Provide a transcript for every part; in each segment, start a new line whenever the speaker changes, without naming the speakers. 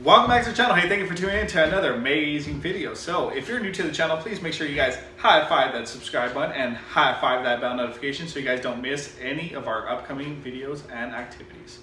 Welcome back to the channel. Hey, thank you for tuning in to another amazing video. So if you're new to the channel, please make sure you guys high five that subscribe button and high five that bell notification so you guys don't miss any of our upcoming videos and activities.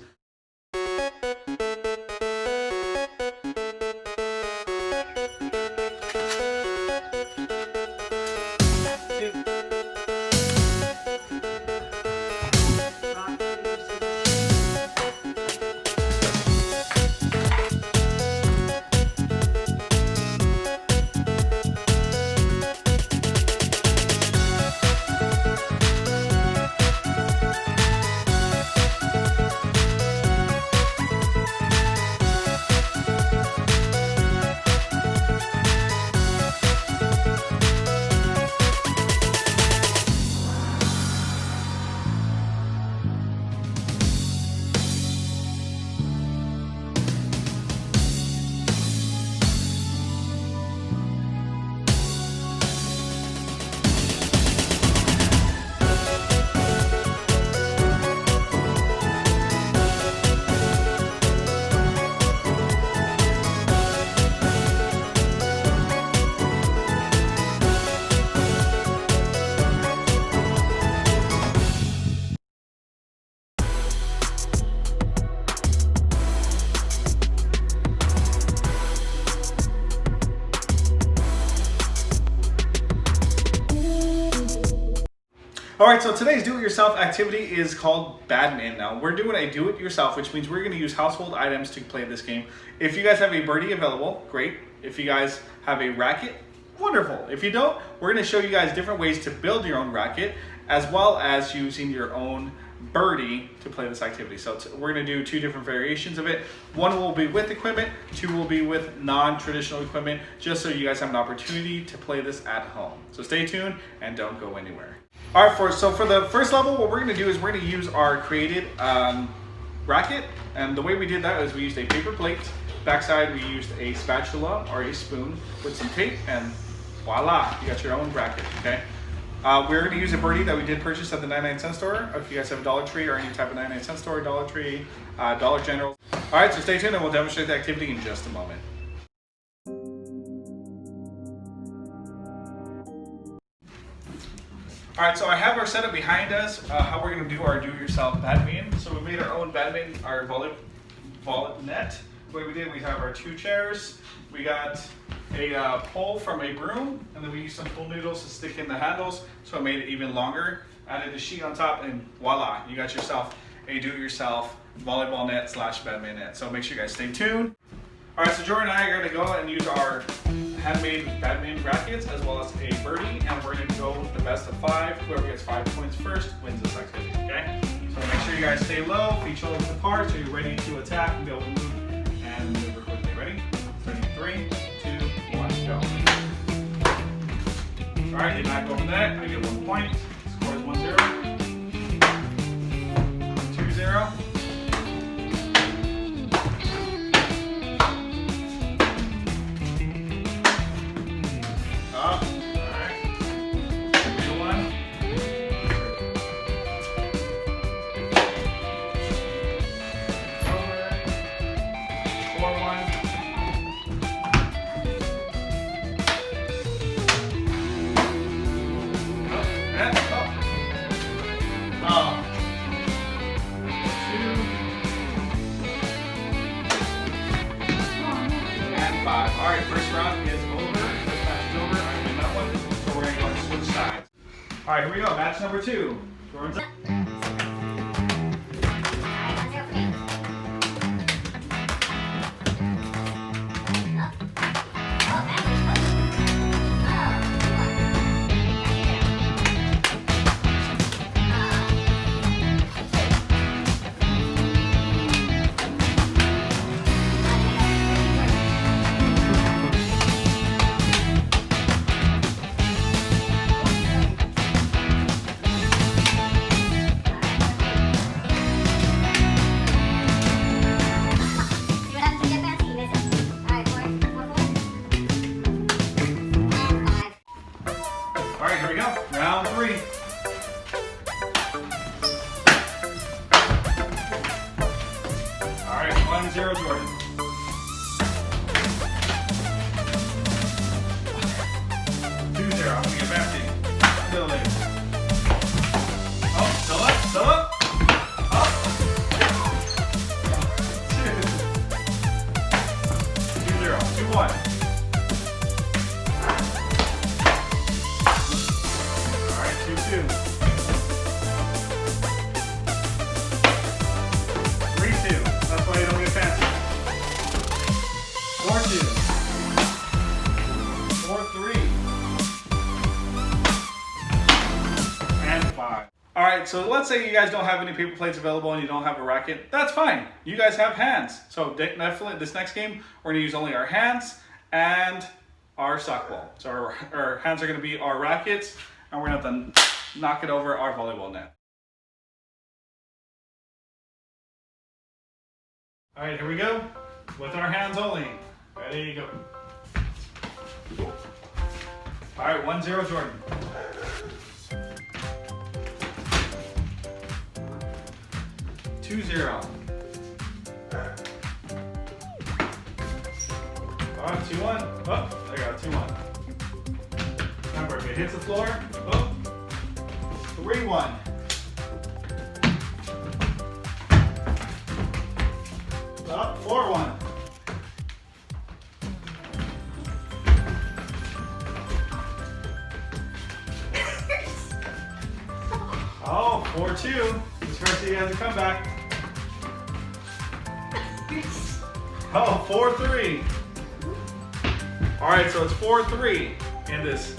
Alright, so today's do-it-yourself activity is called Badminton. Now, we're doing a do-it-yourself, which means we're going to use household items to play this game. If you guys have a Birdie available, great. If you guys have a racket, wonderful. If you don't, we're going to show you guys different ways to build your own racket, as well as using your own Birdie to play this activity. So we're going to do two different variations of it. One will be with equipment, two will be with non-traditional equipment, just so you guys have an opportunity to play this at home. So stay tuned and don't go anywhere. All right, so for the first level, what we're going to do is we're going to use our created racket. And the way we did that is we used a paper plate. Backside, we used a spatula or a spoon with some tape, and voila, you got your own racket, okay? We're going to use a Birdie that we did purchase at the 99-cent store. If you guys have a Dollar Tree or any type of 99-cent store, Dollar Tree, Dollar General. All right, so stay tuned and we'll demonstrate the activity in just a moment. All right, so I have our setup behind us, how we're going to do our do-it-yourself badminton. So we made our own badminton, our volleyball net. The way we did, we have our two chairs. We got a pole from a Broom, and then we used some pool noodles to stick in the handles, so it made it even longer. Added a sheet on top, and voila, you got yourself a do-it-yourself volleyball net slash badminton net. So make sure you guys stay tuned. All right, so Jordan and I are going to go and use our handmade badminton rackets as well as a Birdie, and we're going to go with the best of 5. Whoever gets 5 points first wins this activity, okay? So make sure you guys stay low, feet shoulders apart, so you're ready to attack and be able to move and maneuver quickly. Ready? Starting in 3, 2, 1, go. All right, you knock over that. I get 1 point. Score is 1-0. 2-0. Alright, first round is over. First match is over. I win that one. So we're going to go and switch sides. Alright, here we go. Match number 2. Jordan's up. 2-1. All right, 2-2. 3-2. That's why you don't get fancy. 4-2. 4-3. And 5. All right, so let's say you guys don't have any paper plates available and you don't have a racket. That's fine. You guys have hands. So definitely this next game, we're gonna use only our hands and our sock ball. So our hands are gonna be our rackets, and we're gonna have to knock it over our volleyball net. All right, here we go. With our hands only. Ready, go. All right, 1-0 Jordan. 2-0. 2-1. Oh, I got 2-1. Remember, if it hits the floor, oh, 3-1. Oh, 4-1. Oh, 4-2. This Mercy has a comeback. Oh, 4-3. All right, so it's 4-3 in this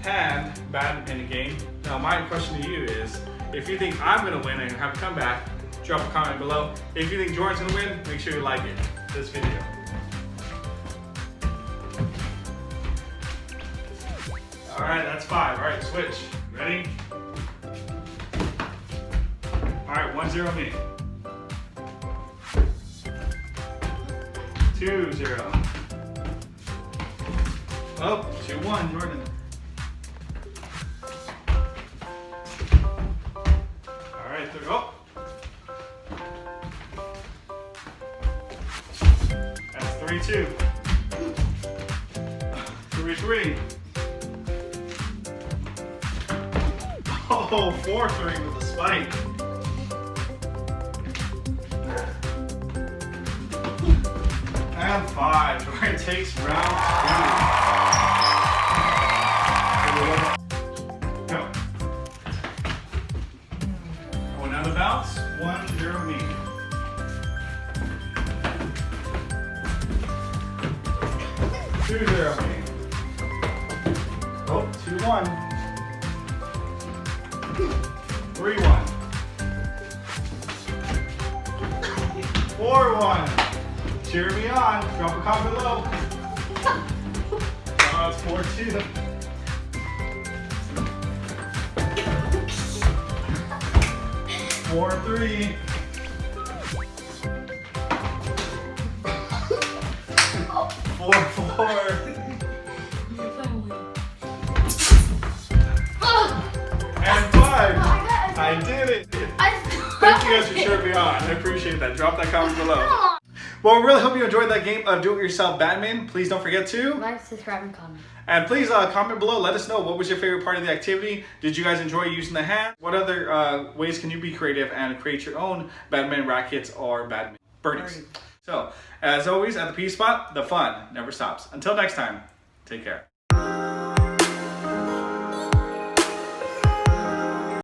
hand badminton game. Now, my question to you is, if you think I'm gonna win and have a comeback, drop a comment below. If you think Jordan's gonna win, make sure you like it, this video. All right, that's 5. All right, switch. Ready? All right, 1-0 me. 2-0. Oh, 2-1 Jordan. All right, oh. That's 3-2. 3-3. Oh, 4-3 with a spike. And 5. Jordan takes round 2. Go. Going down the bounce. 1-0 me. 2-0 me. Oh, 2-1. 3-1. 4-1. Cheer me on. Drop a comment below. Oh, it's 4-2. 4-3. 4-4. And 5. I did it. Thank you guys for cheering me on. I appreciate that. Drop that comment below. Well, we really hope you enjoyed that game of do-it-yourself badminton. Please don't forget to
like, subscribe, and comment.
And please comment below. Let us know, what was your favorite part of the activity? Did you guys enjoy using the hand? What other ways can you be creative and create your own badminton rackets or badminton birdies? So, as always, at the P spot, the fun never stops. Until next time, take care.